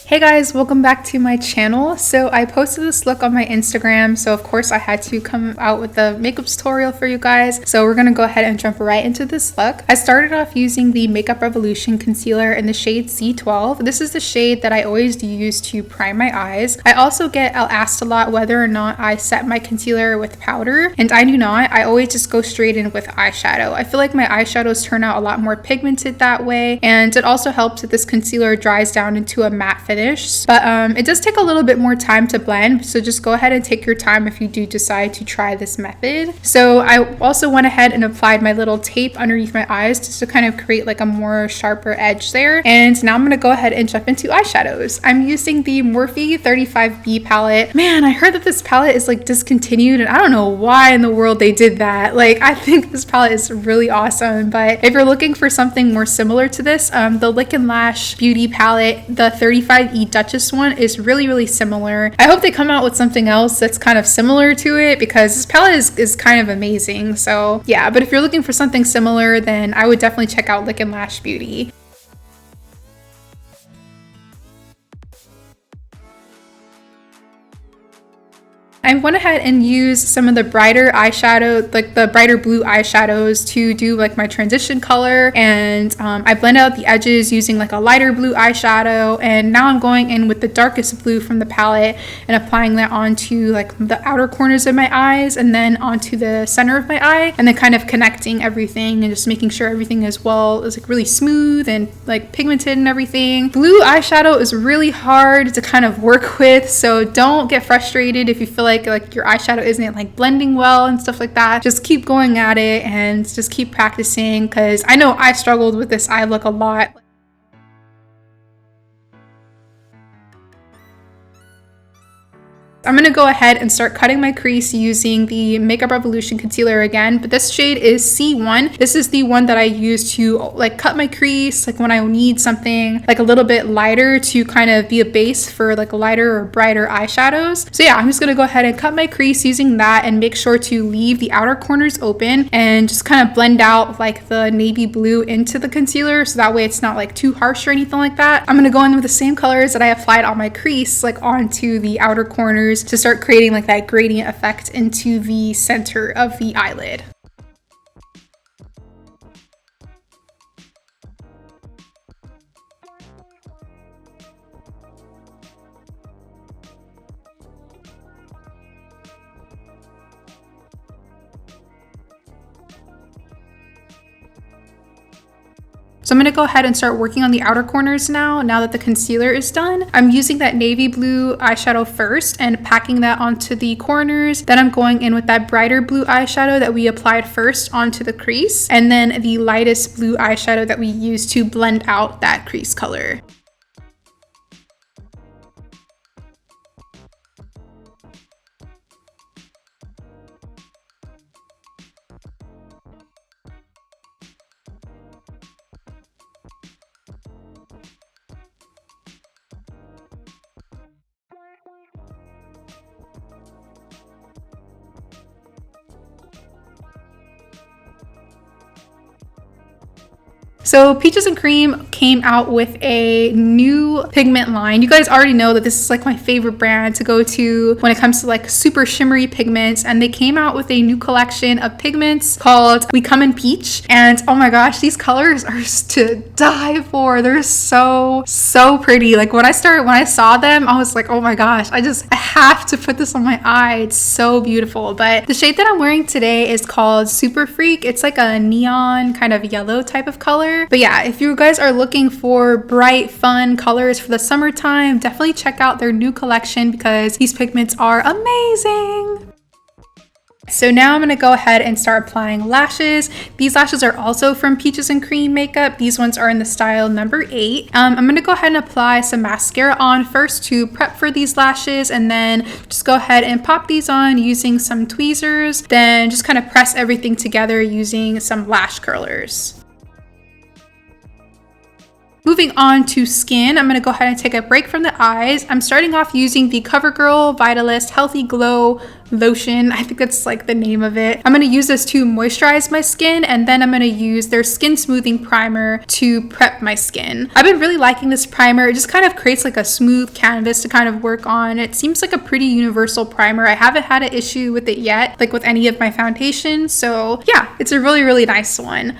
Hey guys, welcome back to my channel. So I posted this look on my Instagram, so of course I had to come out with a makeup tutorial for you guys. So we're gonna go ahead and jump right into this look. I started off using the Makeup Revolution concealer in the shade C12. This is the shade that I always use to prime my eyes. I also get asked a lot whether or not I set my concealer with powder, and I do not. I always just go straight in with eyeshadow. I feel like my eyeshadows turn out a lot more pigmented that way, and it also helps that this concealer dries down into a matte finish. But it does take a little bit more time to blend, so just go ahead and take your time if you do decide to try this method. So I also went ahead and applied my little tape underneath my eyes just to kind of create like a more sharper edge there. And now I'm going to go ahead and jump into eyeshadows. I'm using the Morphe 35B palette. Man, I heard that this palette is like discontinued, and I don't know why in the world they did that. Like, I think this palette is really awesome, but if you're looking for something more similar to this, the Lick and Lash Beauty palette, the 35E Duchess one, is really similar. I hope they come out with something else that's kind of similar to it, because this palette is kind of amazing. So yeah, but if you're looking for something similar, then I would definitely check out Lick and Lash Beauty. I went ahead and used some of the brighter eyeshadow, like the brighter blue eyeshadows, to do like my transition color, and I blended out the edges using like a lighter blue eyeshadow, and now I'm going in with the darkest blue from the palette and applying that onto like the outer corners of my eyes and then onto the center of my eye, and then kind of connecting everything and just making sure everything is like really smooth and like pigmented and everything. Blue eyeshadow is really hard to kind of work with, so don't get frustrated if you feel like your eyeshadow isn't like blending well and stuff like that. Just keep going at it and just keep practicing, because I know I struggled with this eye look a lot. I'm going to go ahead and start cutting my crease using the Makeup Revolution concealer again, but this shade is C1. This is the one that I use to like cut my crease, like when I need something like a little bit lighter to kind of be a base for like lighter or brighter eyeshadows. So yeah, I'm just going to go ahead and cut my crease using that and make sure to leave the outer corners open and just kind of blend out like the navy blue into the concealer, so that way it's not like too harsh or anything like that. I'm going to go in with the same colors that I applied on my crease, like onto the outer corners, to start creating like that gradient effect into the center of the eyelid. So I'm going to go ahead and start working on the outer corners now that the concealer is done. I'm using that navy blue eyeshadow first and packing that onto the corners. Then I'm going in with that brighter blue eyeshadow that we applied first onto the crease, and then the lightest blue eyeshadow that we used to blend out that crease color. So Peaches and Cream came out with a new pigment line. You guys already know that this is like my favorite brand to go to when it comes to like super shimmery pigments, and they came out with a new collection of pigments called We Come in Peach, and oh my gosh, these colors are to die for. They're so pretty. Like when I saw them, I was like, oh my gosh, I have to put this on my eye. It's so beautiful. But the shade that I'm wearing today is called Super Freak. It's like a neon kind of yellow type of color. But yeah, if you guys are looking for bright, fun colors for the summertime, definitely check out their new collection, because these pigments are amazing. So now I'm going to go ahead and start applying lashes. These lashes are also from Peaches and Cream makeup. These ones are in the style number 8. I'm going to go ahead and apply some mascara on first to prep for these lashes, and then just go ahead and pop these on using some tweezers. Then just kind of press everything together using some lash curlers. Moving on to skin, I'm going to go ahead and take a break from the eyes. I'm starting off using the Covergirl Vitalist Healthy Glow Lotion. I think that's like the name of it. I'm going to use this to moisturize my skin, and then I'm going to use their skin smoothing primer to prep my skin. I've been really liking this primer. It just kind of creates like a smooth canvas to kind of work on. It seems like a pretty universal primer. I haven't had an issue with it yet, like with any of my foundations. So yeah, it's a really, really nice one.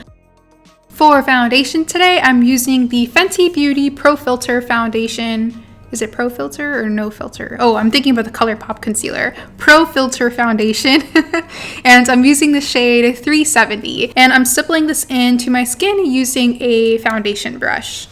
For foundation today, I'm using the Fenty Beauty Pro Filt'r foundation. Is it Pro Filt'r or No Filter? Oh, I'm thinking about the Colourpop concealer. Pro Filt'r foundation. And I'm using the shade 370. And I'm stippling this into my skin using a foundation brush.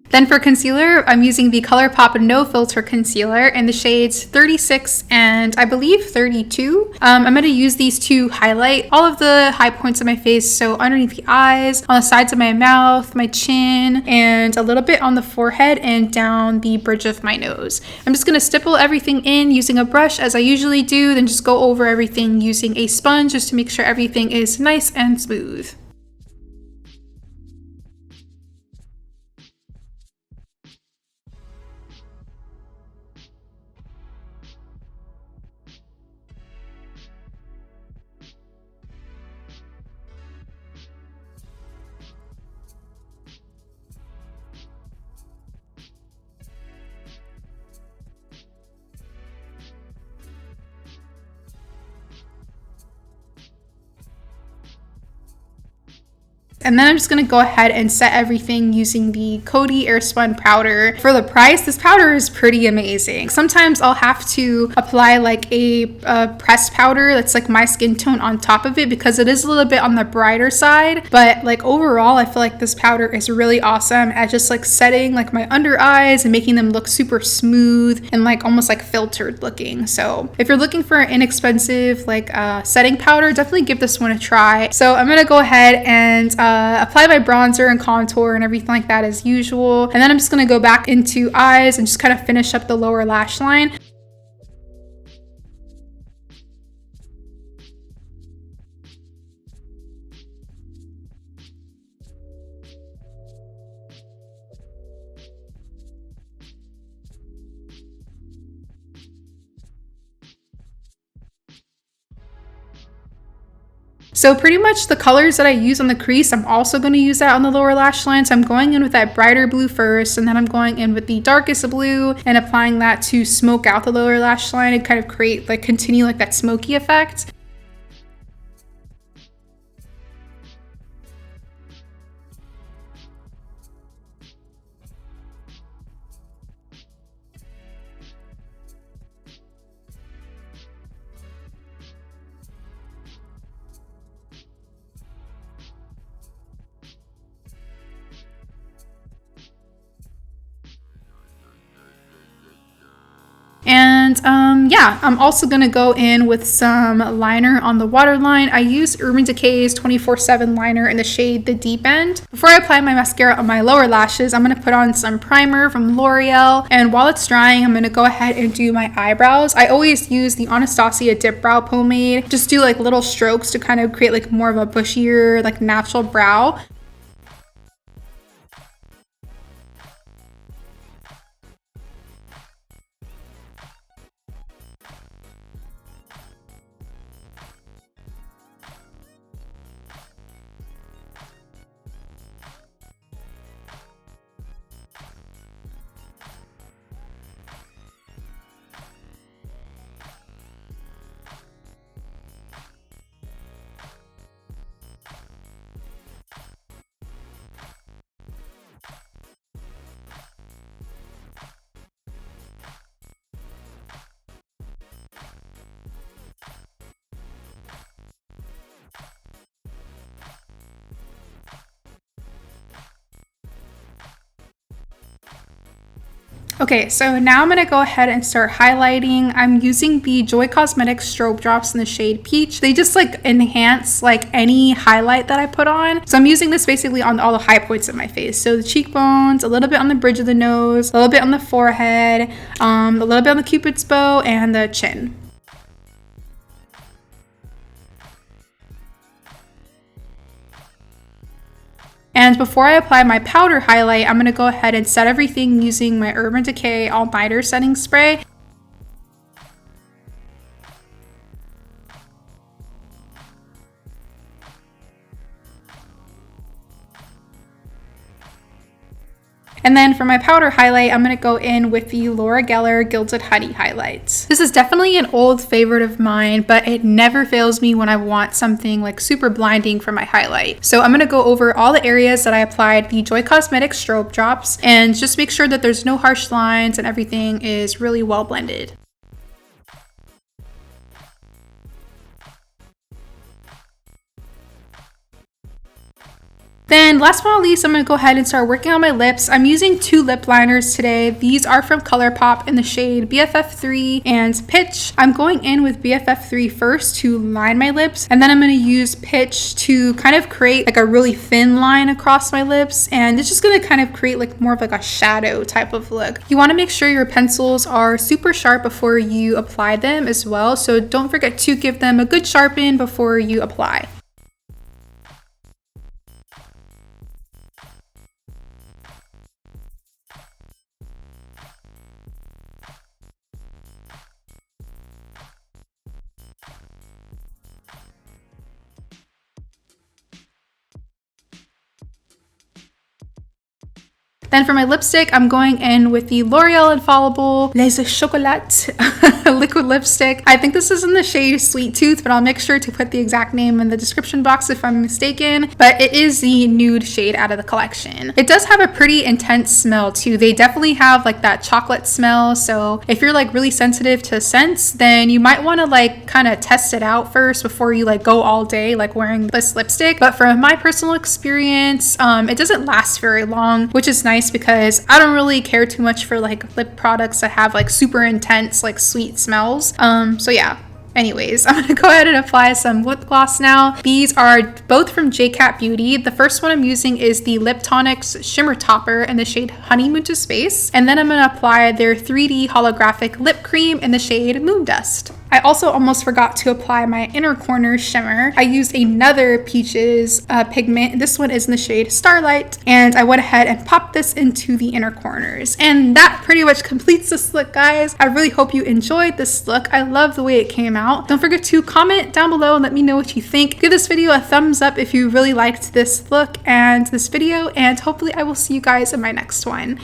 Then for concealer, I'm using the Colourpop No Filter Concealer in the shades 36 and I believe 32. I'm going to use these to highlight all of the high points of my face. So underneath the eyes, on the sides of my mouth, my chin, and a little bit on the forehead and down the bridge of my nose. I'm just going to stipple everything in using a brush as I usually do, then just go over everything using a sponge just to make sure everything is nice and smooth. And then I'm just going to go ahead and set everything using the Coty Airspun powder. For the price, this powder is pretty amazing. Sometimes I'll have to apply like a pressed powder that's like my skin tone on top of it because it is a little bit on the brighter side. But like overall, I feel like this powder is really awesome at just like setting like my under eyes and making them look super smooth and like almost like filtered looking. So if you're looking for an inexpensive like setting powder, definitely give this one a try. So I'm going to go ahead and apply my bronzer and contour and everything like that as usual. And then I'm just going to go back into eyes and just kind of finish up the lower lash line. So pretty much the colors that I use on the crease, I'm also going to use that on the lower lash line. So I'm going in with that brighter blue first, and then I'm going in with the darkest blue and applying that to smoke out the lower lash line and kind of create like continue like that smoky effect. And yeah, I'm also going to go in with some liner on the waterline. I use Urban Decay's 24/7 liner in the shade The Deep End. Before I apply my mascara on my lower lashes, I'm going to put on some primer from L'Oreal. And while it's drying, I'm going to go ahead and do my eyebrows. I always use the Anastasia Dip Brow Pomade. Just do like little strokes to kind of create like more of a bushier, like natural brow. Okay, so now I'm going to go ahead and start highlighting. I'm using the Joy Cosmetics strobe drops in the shade Peach. They just like enhance like any highlight that I put on. So I'm using this basically on all the high points of my face. So the cheekbones, a little bit on the bridge of the nose, a little bit on the forehead, a little bit on the Cupid's bow, and the chin. And before I apply my powder highlight, I'm going to go ahead and set everything using my Urban Decay All Nighter Setting Spray. And then for my powder highlight, I'm going to go in with the Laura Geller Gilded Honey highlights. This is definitely an old favorite of mine, but it never fails me when I want something like super blinding for my highlight. So I'm going to go over all the areas that I applied the Joy Cosmetics strobe drops and just make sure that there's no harsh lines and everything is really well blended. Then last but not least, I'm going to go ahead and start working on my lips. I'm using 2 lip liners today. These are from Colourpop in the shade BFF3 and Pitch. I'm going in with BFF3 first to line my lips, and then I'm going to use Pitch to kind of create like a really thin line across my lips, and it's just going to kind of create like more of like a shadow type of look. You want to make sure your pencils are super sharp before you apply them as well, so don't forget to give them a good sharpen before you apply. Then for my lipstick, I'm going in with the L'Oreal Infallible Les Chocolat liquid lipstick. I think this is in the shade Sweet Tooth, but I'll make sure to put the exact name in the description box if I'm mistaken. But it is the nude shade out of the collection. It does have a pretty intense smell too. They definitely have like that chocolate smell. So if you're like really sensitive to scents, then you might want to like kind of test it out first before you like go all day like wearing this lipstick. But from my personal experience, it doesn't last very long, which is nice because I don't really care too much for like lip products that have like super intense like sweet smells. So yeah. Anyways, I'm gonna go ahead and apply some lip gloss now. These are both from JCat Beauty. The first one I'm using is the Lip Tonics Shimmer Topper in the shade Honeymoon to Space. And then I'm gonna apply their 3D holographic lip cream in the shade Moon Dust. I also almost forgot to apply my inner corner shimmer. I used another Peaches pigment. This one is in the shade Starlight. And I went ahead and popped this into the inner corners. And that pretty much completes this look, guys. I really hope you enjoyed this look. I love the way it came out. Don't forget to comment down below and let me know what you think. Give this video a thumbs up if you really liked this look and this video. And hopefully I will see you guys in my next one.